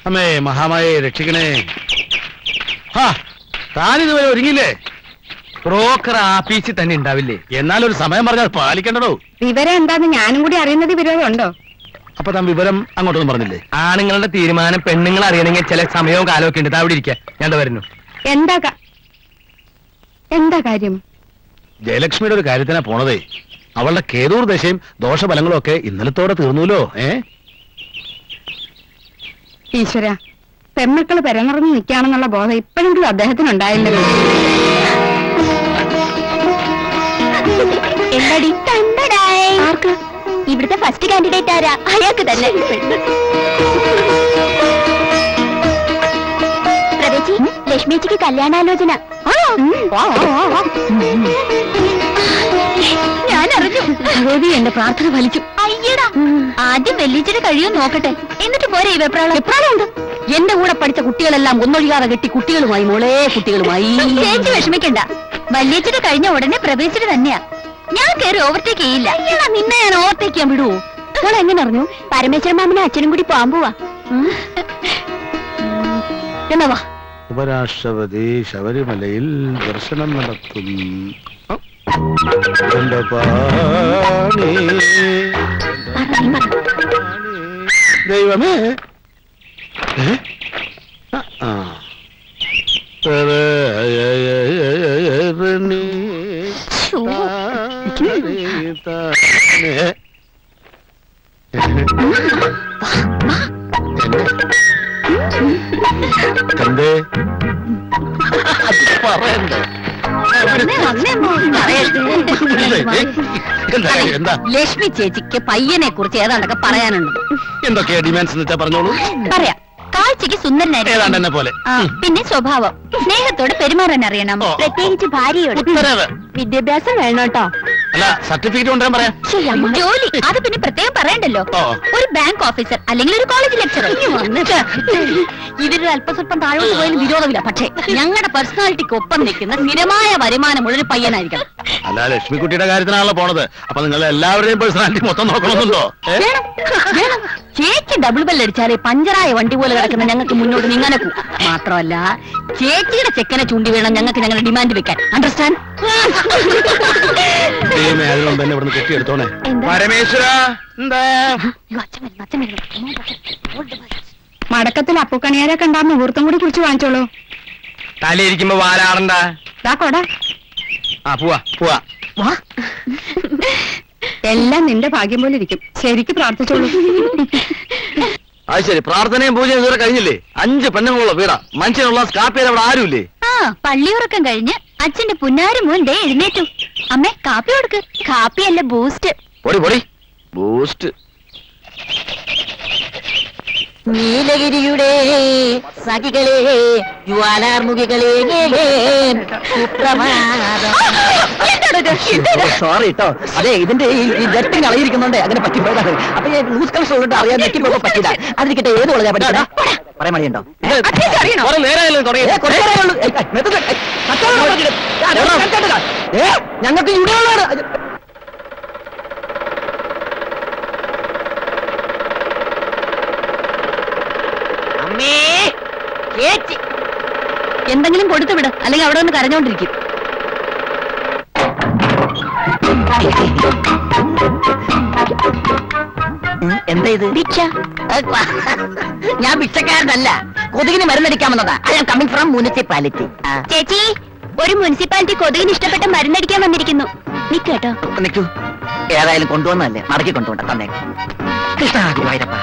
അമ്മേ മഹാമായെ രക്ഷിക്കണേ. താനിതുവരെ ഒരുങ്ങില്ലേ? ബ്രോക്കർ ആഫീസിൽ തന്നെ ഉണ്ടാവില്ലേ? എന്നാലൊരു സമയം പറഞ്ഞാൽ പാലിക്കണ്ടോ? വിവരം എന്താന്ന് ഞാനും കൂടി അറിയുന്നത് വിരോധമുണ്ടോ? അപ്പൊ താൻ വിവരം അങ്ങോട്ടൊന്നും പറഞ്ഞില്ലേ? ആണുങ്ങളുടെ തീരുമാനം പെണ്ണുങ്ങൾ അറിയണമെങ്കിൽ ചില സമയവും കാലമൊക്കെ ഉണ്ട്. അവിടെ ഇരിക്കുക, ഞാൻ വരുന്നു. എന്താ കാര്യം? ജയലക്ഷ്മിയുടെ ഒരു കാര്യത്തിനാ പോണതേ. അവളുടെ കേതൂർ ദശയും ദോഷഫലങ്ങളും ഒക്കെ ഇന്നലത്തോടെ തീർന്നൂലോ. ഈശ്വര, പെമ്മക്കള് പെരനിറഞ്ഞ് നിൽക്കുകയാണെന്നുള്ള ബോധം ഇപ്പോഴെങ്കിലും അദ്ദേഹത്തിനുണ്ടായില്ലേ? ആർക്ക്? ഇവിടുത്തെ ഫസ്റ്റ് കാൻഡിഡേറ്റ് ആരാ? അയാൾക്ക് തന്നെ. പ്രവേശി, ലക്ഷ്മിച്ചിക്ക് കല്യാണാലോചന. ഞാൻ അറിഞ്ഞു. ഭഗവതി, എന്റെ പ്രാർത്ഥന ഫലിച്ചു. അയ്യടാ, ആദ്യം വെല്ലിച്ചിട്ട് കഴിയും നോക്കട്ടെ, എന്നിട്ട് പോരെ ഈ വെപ്രാളം. വെപ്രാളമുണ്ട്. എന്റെ കൂടെ പഠിച്ച കുട്ടികളെല്ലാം ഒന്നൊഴിയാതെ കെട്ടി കുട്ടികളുമായി, മോളെ കുട്ടികളുമായി. ചേച്ചി വിഷമിക്കണ്ട, വല്യച്ചിട്ട് കഴിഞ്ഞ ഉടനെ പ്രവേശിച്ചിട്ട് തന്നെയാ. ഞാൻ കയറി ഓവർടേക്ക് ചെയ്യില്ല. നിന്നെ ഞാൻ ഓവർടേക്ക് ചെയ്യാൻ വിടുവോ? നിങ്ങൾ എങ്ങനെ അറിഞ്ഞു? പരമേശ്വരൻ മാമനും അച്ഛനും കൂടി പോവാൻ പോവാ. എന്നാ വാ. ഉപരാഷ്ട്രപതി ശബരിമലയിൽ ദർശനം നടത്തും. ദൈവമേ, എന്തേ പറയണ്ടേ? എന്താ? ലക്ഷ്മി ചേച്ചിക്ക് പയ്യനെ കുറിച്ച് ഏതാണ്ടൊക്കെ പറയാനുണ്ട്. എന്തൊക്കെയാ ഡിമാൻഡ്സ് എന്ന് വെച്ചാ പറഞ്ഞോളൂ. പറയാം. കാഴ്ചക്ക് സുന്ദരനായിരുന്നു, ഏതാണ്ട് എന്നെ പോലെ. പിന്നെ സ്വഭാവം, സ്നേഹത്തോട് പെരുമാറാൻ അറിയണം, പ്രത്യേകിച്ച് ഭാര്യയോട്. വിദ്യാഭ്യാസം വേണം കേട്ടോ. അല്ല, സർട്ടിഫിക്കറ്റ് കൊണ്ടുവരാൻ പറയാം. ജോലി അത് പിന്നെ പ്രത്യേകം പറയണ്ടല്ലോ. ഒരു ബാങ്ക് ഓഫീസർ അല്ലെങ്കിൽ ഒരു കോളേജ് ലെക്ചറർ. ഇതിലൊരു അല്പസ്വല്പം താഴോട്ട് പോയതിന് വിരോധമില്ല, പക്ഷേ ഞങ്ങളുടെ പേഴ്സണാലിറ്റിക്ക് ഒപ്പം നിൽക്കുന്ന സ്ഥിരമായ വരുമാനമുള്ള ഒരു പയ്യനായിരിക്കണം. അല്ല, ലക്ഷ്മിക്കുട്ടിയുടെ കാര്യത്തിനാണല്ലോ പോണത്. അപ്പൊ നിങ്ങൾ എല്ലാവരുടെയും പേഴ്സണാലിറ്റി മൊത്തം നോക്കണമെന്നുണ്ടോ? ചേച്ചി ഡബിൾ ബെല്ലടിച്ചാലേ പഞ്ചറായ വണ്ടി പോലെ കിടക്കുന്ന ഞങ്ങൾക്ക് മുന്നോട്ട് നീങ്ങാനെ പോകും. മാത്രമല്ല, ചേച്ചിയുടെ ചെക്കനെ ചൂണ്ടി വേണം ഞങ്ങൾക്ക് ഞങ്ങളുടെ ഡിമാൻഡ് വെക്കാൻ. അണ്ടർസ്റ്റാൻഡ്? അതിനുണ്ട് എന്നെ ഇവിടുന്ന് കെട്ടിയെടുത്തോണേ. പരമേശ്വര, മടക്കത്തിൽ അപ്പുക്കണിയാരെ കണ്ടാ മുഹൂർത്തം കൂടി കുറിച്ച് വാങ്ങിച്ചോളൂ. തലയിരിക്കുമ്പോ വാലാടണ്ട. കൊടാ. പോവാ പോവാ. എല്ലാം നിന്റെ ഭാഗ്യം പോലെ ഇരിക്കും. ശരിക്ക് പ്രാർത്ഥിച്ചോളൂ. അത് ശരി, പ്രാർത്ഥനയും പൂജയും ഇതുവരെ കഴിഞ്ഞില്ലേ? 5 പെണ്ണുങ്ങളുള്ള വീടാ. മനുഷ്യനുള്ള സ്കാപ്പിയിൽ അവിടെ ആരുമില്ലേ? പള്ളിയുറക്കം കഴിഞ്ഞ് അച്ഛന്റെ പുന്നാരി മോൻ ദേ എഴുന്നേറ്റു. അമ്മേ, കാപ്പി കൊടുക്ക്. കാപ്പിയല്ല, ബൂസ്റ്റ്. പൊടി ബൂസ്റ്റ്. നീലഗിരിയുടെ സഖികളെ, ജ്വാലാർമുഖികളെ, സോറി കേട്ടോ. അതെ, ഇതിന്റെ ഈ ജെറ്റും കളയിരിക്കുന്നുണ്ട്, അങ്ങനെ പറ്റിപ്പോയതാണ്. അപ്പൊ ഞാൻ ന്യൂസ് കളക്ഷൻ അറിയാൻ നെറ്റിപ്പോ പറ്റില്ല. അതിരിക്കട്ടെ, ഏത് കൊള്ളാ പറ്റില്ല. പറയാൻ മടിയുണ്ടോ? ഞങ്ങൾക്ക് ഇവിടെ എന്തെങ്കിലും കൊടുത്തു വിട്, അല്ലെങ്കിൽ അവിടെ ഒന്ന് കരഞ്ഞോണ്ടിരിക്കും. എന്താ ഇത്? ഭിക്ഷ. ഞാൻ ഭിക്ഷക്കാരനല്ല, കൊതുകിന് മരുന്നടിക്കാമെന്നതാ. I am coming from municipality. ചേച്ചി, ഒരു മുനിസിപ്പാലിറ്റി കൊതുകിന് ഇഷ്ടപ്പെട്ട മരുന്നടിക്കാൻ വന്നിരിക്കുന്നു. നിക്കേട്ടോ. നിൽക്കൂ. ഏതായാലും കൊണ്ടുവന്നല്ലേ, മടക്കി കൊണ്ടുപോണ്ട. തന്നെ കൃഷ്ണ ഗുരുവായൂരപ്പ.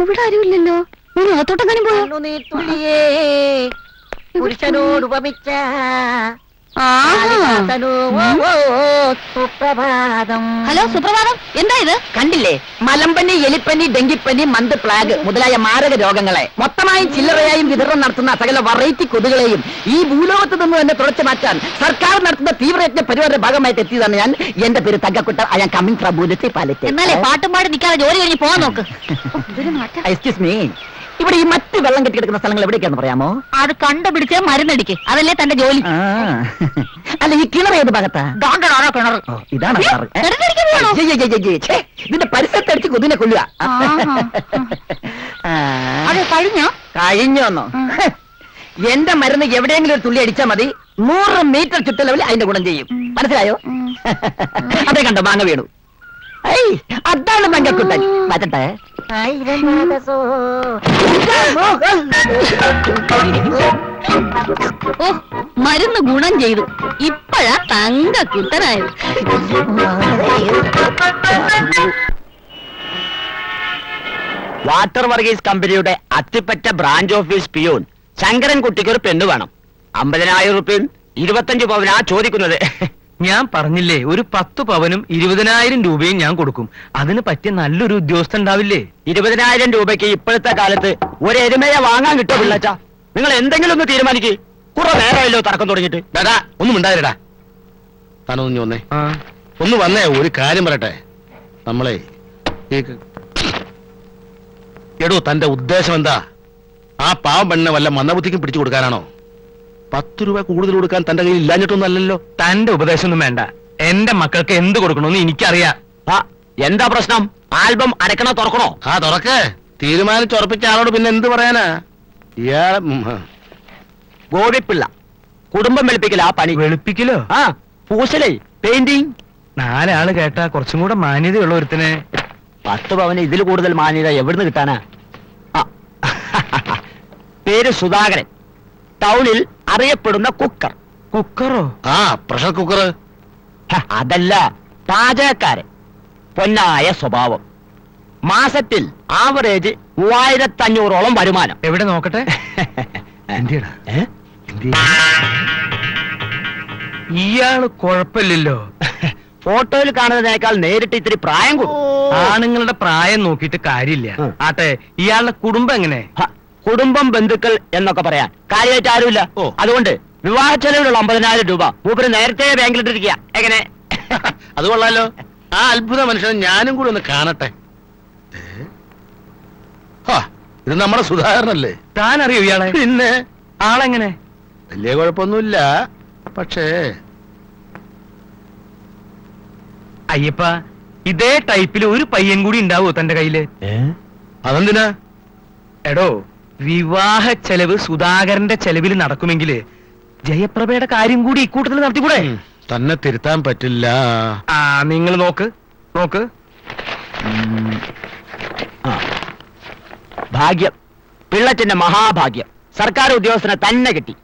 ഇവിടെ ആരുമില്ലല്ലോ. അകത്തോട്ടെങ്ങാനും പോയോ? പുരുഷനോട് ഉപമിച്ച ഹലോ, സുപ്രഭാതം. എന്താ ഇത്? കണ്ടില്ലേ? മലമ്പനി, എലിപ്പനി, ഡെങ്കിപ്പനി, മന്ത്, പ്ലാഗ് മുതലായ മാരക രോഗങ്ങളെ മൊത്തമായും ചില്ലറയായും വിതരണം നടത്തുന്ന സകല വെറൈറ്റി കൊതുകളെയും ഈ ഭൂലോകത്ത് നിന്ന് തന്നെ തുടച്ചു മാറ്റാൻ സർക്കാർ നടത്തുന്ന തീവ്രയജ്ഞ പരിപാടിയുടെ ഭാഗമായിട്ട് എത്തിയതാണ് ഞാൻ. എന്റെ പേര് Thankakkutta. I am coming from municipality. എന്നാലേ പാട്ടും പാടി നിൽക്കാതെ ജോലി കഴിഞ്ഞ് പോകാൻ നോക്ക്. എക്സ്ക്യൂസ് മീ, ഇവിടെ ഈ മറ്റ് വെള്ളം കെട്ടിക്കിടക്കുന്ന സ്ഥലങ്ങൾ എവിടേക്കാന്ന് പറയാമോ? അത് കണ്ടുപിടിച്ച് മരുന്നടിക്ക്, അതല്ലേ തന്റെ ജോലി. ആ. അല്ല, ഈ കിണർ ഏത് ഭാഗത്താ? ദാണ്ടടാ കിണറ്. ഓ, ഇതാണ് കിണറ്. കിണറ്റടിക്കാൻ വേണോ? ഛേ, ഇതിന്റെ പരിസരത്തടിച്ച് കൊതിനെ കൊല്ലുക. അത് കഴിഞ്ഞോ? കഴിഞ്ഞോന്നോ? എന്റെ മരുന്ന് എവിടെയെങ്കിലും ഒരു തുള്ളി അടിച്ചാൽ മതി, 100 മീറ്റർ ചുറ്റളവിൽ അതിന്റെ ഗുണം ചെയ്യും. മനസ്സിലായോ? അതേ കണ്ടോ മാങ്ങ വീണു. ഐ, അതാണ് മങ്കക്കുട്ടൻ. മാറ്റട്ടെ. ഓ, മരുന്ന് ഗുണം ചെയ്തു. ഇപ്പഴാ തങ്ക കുട്ടനായത്. വാട്ടർ വർഗീസ് കമ്പനിയുടെ Athippatta branch office peon Shankaran കുട്ടിക്ക് ഒരു പെണ്ണ് വേണം. 50,000 റുപ്യയും 25 പവനാ ചോദിക്കുന്നത്. ഞാൻ പറഞ്ഞില്ലേ, ഒരു 10 പവനും 20,000 രൂപയും ഞാൻ കൊടുക്കും. അതിന് പറ്റിയ നല്ലൊരു ഉദ്യോഗസ്ഥൻ ഉണ്ടാവില്ലേ? 20,000 രൂപയ്ക്ക് ഇപ്പോഴത്തെ കാലത്ത് ഒരു എരുമയെ വാങ്ങാൻ കിട്ടോ പിള്ളച്ച? നിങ്ങൾ എന്തെങ്കിലും ഒന്ന് തീരുമാനിക്ക്. കുറെ നേരമല്ലോ തർക്കം തുടങ്ങിയിട്ട്. ഡാ ഒന്നും ഉണ്ടായിരടാ. താനൊന്നു വന്നേ, ഒന്ന് വന്നേ, ഒരു കാര്യം പറയട്ടെ. നമ്മളെ എടോ, തന്റെ ഉദ്ദേശം എന്താ? ആ പാവം പെണ്ണെ വല്ല മന്ദബുദ്ധിക്കും പിടിച്ചു കൊടുക്കാനാണോ? 10 രൂപ കൂടുതൽ കൊടുക്കാൻ തന്റെ കയ്യിൽ ഇല്ലാഞ്ഞിട്ടൊന്നും അല്ലല്ലോ. തന്റെ ഉപദേശമൊന്നും വേണ്ട. എന്റെ മക്കൾക്ക് എന്ത് കൊടുക്കണമെന്ന് എനിക്കറിയാം. ആ, എന്താ പ്രശ്നം? ആൽബം അരക്കണോ തുറക്കണോ? ആ തുറക്കേ. തീരുമാനിച്ചുറപ്പിച്ച ആളോട് പിന്നെ എന്ത് പറയാനാ? ഇയാളെ ഗോപിപ്പിള്ള കുടുംബം വെളുപ്പിക്കല ആ പണി. വെളുപ്പിക്കലോ? ആ, പൂശലേ, പെയിന്റിങ്. 4 ആള് കേട്ടാ കുറച്ചും കൂടെ മാന്യതയുള്ള ഒരുത്തിനെ. 10 പവന് ഇതിൽ കൂടുതൽ മാന്യത എവിടുന്ന് കിട്ടാനാ? ആ, പേര് സുധാകരൻ. ടൗണിൽ അറിയപ്പെടുന്ന കുക്കർ. കുക്കറോ? ആ, പ്രഷർ കുക്കർ. അതല്ല, പാചകക്കാരൻ. പൊന്നായ സ്വഭാവം. മാസത്തിൽ ആവറേജ് 3500ഓളം വരുമാനം. എവിടെ നോക്കട്ടെ. എന്തിയടാ? ഇയാള് കുഴപ്പമില്ലല്ലോ. ഫോട്ടോയിൽ കാണുന്നതിനേക്കാൾ നേരിട്ട് ഇത്തിരി പ്രായം കൂടും. ആണുങ്ങളുടെ പ്രായം നോക്കിയിട്ട് കാര്യമില്ല. ആട്ടെ, ഇയാളുടെ കുടുംബം എങ്ങനെ? കുടുംബം, ബന്ധുക്കൾ എന്നൊക്കെ പറയാൻ കാര്യമായിട്ട് ആരുമില്ല. അതുകൊണ്ട് വിവാഹ ചെലവിലുള്ള 50,000 രൂപ മൂപ്പര് നേരത്തെ ബാങ്കിലിട്ടിരിക്കുക. എങ്ങനെ? അത് കൊള്ളാലോ. ആ അത്ഭുത മനുഷ്യനെ ഞാനും കൂടി ഒന്ന് കാണട്ടെ. ഇത് നമ്മുടെ സുധാകരനല്ലേ? താൻ അറിയോ ഇയാളെ? പിന്നെ ആളെങ്ങനെ? വലിയ കുഴപ്പമൊന്നുമില്ല. പക്ഷേ അയ്യപ്പ, ഇതേ ടൈപ്പിൽ ഒരു പയ്യൻ കൂടി ഉണ്ടാവോ തന്റെ കയ്യില്? അതെന്തിനാ? എടോ, വിവാഹ ചെലവ് സുധാകരന്റെ ചെലവിൽ നടക്കുമെങ്കില് ജയപ്രഭയുടെ കാര്യം കൂടി ഇക്കൂട്ടത്തിൽ നടത്തിക്കൂടെ? തന്നെ തിരുത്താൻ പറ്റില്ല. ആ, നിങ്ങൾ നോക്ക് നോക്ക്. ഭാഗ്യം, പിള്ളച്ചന്റെ മഹാഭാഗ്യം. സർക്കാർ ഉദ്യോഗസ്ഥനെ തന്നെ കിട്ടി.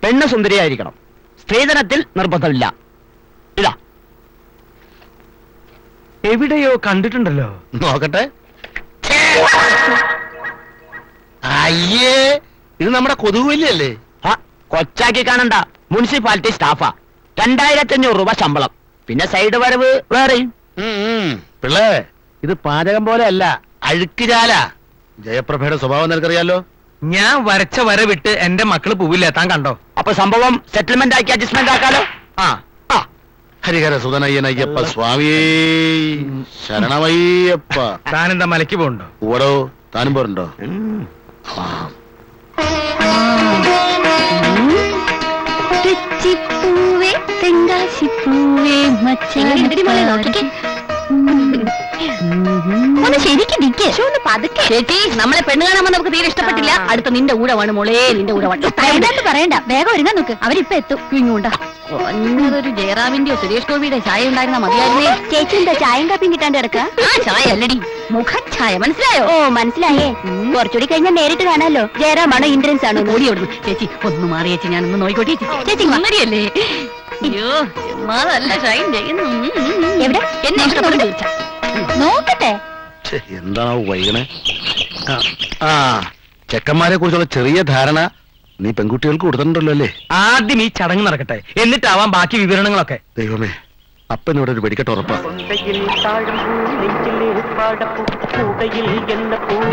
പെണ്ണ് സുന്ദരിയായിരിക്കണം. സ്ത്രീധനത്തിൽ നിർബന്ധമില്ല. ഇതാ. എവിടെയോ കണ്ടിട്ടുണ്ടല്ലോ. നോക്കട്ടെ. അയ്യേ, ഇത് നമ്മുടെ കൊതുകുവല്ലിയല്ലേ? കൊച്ചാക്കി കാണണ്ട, മുനിസിപ്പാലിറ്റി സ്റ്റാഫാ. 2500 രൂപ ശമ്പളം, പിന്നെ സൈഡ് വരവ് വേറെയും. പിള്ളേ, ഇത് പാചകം പോലെ അല്ല, അഴുക്കുചാല. ജയപ്രഭയുടെ സ്വഭാവം നിനക്കറിയാലോ. ഞാൻ വരച്ച വര വിട്ട് എന്റെ മക്കള് പോവില്ല. താൻ കണ്ടോ? അപ്പൊ സംഭവം സെറ്റിൽമെന്റ് ആക്കി അഡ്ജസ്റ്റ്മെന്റ് ആക്കാലോ. ഹരിഹര സുതനയ്യനയ്യപ്പ സ്വാമിയേ ശരണമയ്യപ്പ. താനെന്താ മലയ്ക്ക് പോണ്ടോ? ഓടോ, താനും പോരുണ്ടോ? തെച്ചിപ്പൂവേ തെങ്കാശിപ്പൂവേ മച്ചാ ഒന്ന് ശരിക്കും നിക്ക്. പതുക്കെ ചേച്ചി, നമ്മളെ പെണ്ണ് കാണാൻ നമുക്ക് തീരെ ഇഷ്ടപ്പെട്ടില്ല. അടുത്ത നിന്റെ ഊഴമാണ് മോളെ, നിന്റെ ഊഴമാണ്. പറയണ്ട, വേഗം ഒരുങ്ങാൻ നോക്ക്, അവരിപ്പൊ എത്തും. ഇങ്ങോട്ടാ കുറഞ്ഞതൊരു ജയറാമിന്റെയോ സുരേഷ് ഗോപിയുടെ ചായ ഉണ്ടായിരുന്ന മതിയായിരുന്നേ. ചേച്ചി എന്താ ചായയും കാപ്പിയും കിട്ടാണ്ട് കിടക്ക? ആ ചായ അല്ലടി, മുഖഛായ. മനസ്സിലായോ? ഓ മനസ്സിലായേ. കുറച്ചുകൂടി കഴിഞ്ഞാൽ നേരിട്ട് കാണാലോ. ജയറാമാണോ ഇന്ദ്രൻസ് ആണോ? ഓടി ഓടുന്നു. ചേച്ചി ഒന്ന് മാറി ചേച്ചി, ഞാനൊന്ന് നോയിക്കോട്ടെ. ചേച്ചി മറിയല്ലേ? അയ്യോ, ചുമ്മാതല്ല ഷൈൻ ചെയ്യുന്നു. എവിടെ എന്നെ ഇഷ്ടപ്പെടുന്നു നോക്കട്ടെ. എന്താണോ വൈകണേ? ആ, ചെക്കന്മാരെ കുറിച്ചുള്ള ചെറിയ ധാരണ നീ പെൺകുട്ടികൾക്ക് കൊടുത്തിട്ടുണ്ടല്ലോ അല്ലേ? ആദ്യം ഈ ചടങ്ങ് നടക്കട്ടെ, എന്നിട്ടാവാം ബാക്കി വിവരണങ്ങളൊക്കെ. ദൈവമേ, അപ്പനോട് ഒരു വെടിക്കെട്ട് ഉറപ്പാ.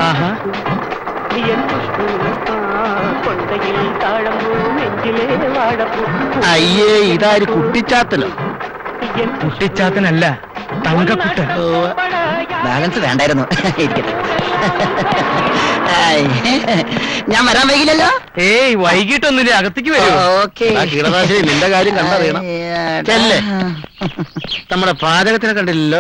ആഹാ, അയ്യേ, ഇതാര് കുട്ടിച്ചാത്തലോ? കുട്ടിച്ചാത്തനല്ല, തങ്കക്കുട്ടൻ. ബാലൻസ് വേണ്ടായിരുന്നു. ഇരിക്കട്ടെ. ഞാൻ വരാൻ വൈകില്ലല്ലോ? ഏയ് വൈകിട്ടൊന്നുമില്ല, അകത്തേക്ക് വരൂ. ഓക്കെ. ആ കീടനാശിനി നിന്റെ കാര്യം കണ്ടറിയണം. ചെല്ല്. നമ്മുടെ പാചകത്തിനെ കണ്ടില്ലല്ലോ.